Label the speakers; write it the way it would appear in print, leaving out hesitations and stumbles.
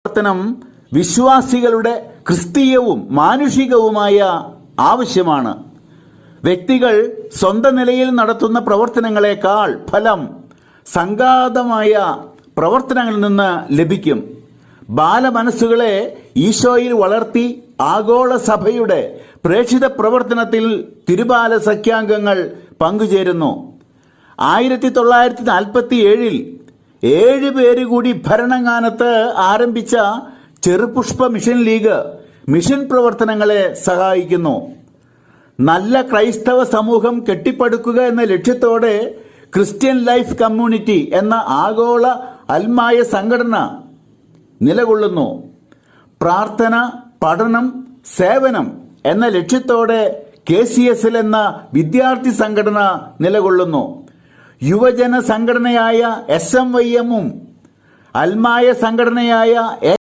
Speaker 1: പ്രവർത്തനം വിശ്വാസികളുടെ ക്രിസ്തീയവും മാനുഷികവുമായ ആവശ്യമാണ്. വ്യക്തികൾ സ്വന്തം നിലയിൽ നടത്തുന്ന പ്രവർത്തനങ്ങളെക്കാൾ ഫലം സംഘാതമായ പ്രവർത്തനങ്ങളിൽ നിന്ന് ലഭിക്കും. ബാലമനസ്സുകളെ ഈശോയിൽ വളർത്തി ആഗോള സഭയുടെ പ്രേക്ഷിത പ്രവർത്തനത്തിൽ തിരുബാല സഖ്യാംഗങ്ങൾ പങ്കുചേരുന്നു. 1947 7 പേര് കൂടി ഭരണങ്ങാനത്ത് ആരംഭിച്ച ചെറുപുഷ്പ മിഷൻ ലീഗ് മിഷൻ പ്രവർത്തനങ്ങളെ സഹായിക്കുന്നു. നല്ല ക്രൈസ്തവ സമൂഹം കെട്ടിപ്പടുക്കുക എന്ന ലക്ഷ്യത്തോടെ ക്രിസ്ത്യൻ ലൈഫ് കമ്മ്യൂണിറ്റി എന്ന ആഗോള അൽമായ സംഘടന നിലകൊള്ളുന്നു. പ്രാർത്ഥന, പഠനം, സേവനം എന്ന ലക്ഷ്യത്തോടെ KCSL എന്ന വിദ്യാർത്ഥി സംഘടന നിലകൊള്ളുന്നു. യുവജന സംഘടനയായ SMYM ഉം അൽമായ സംഘടനയായ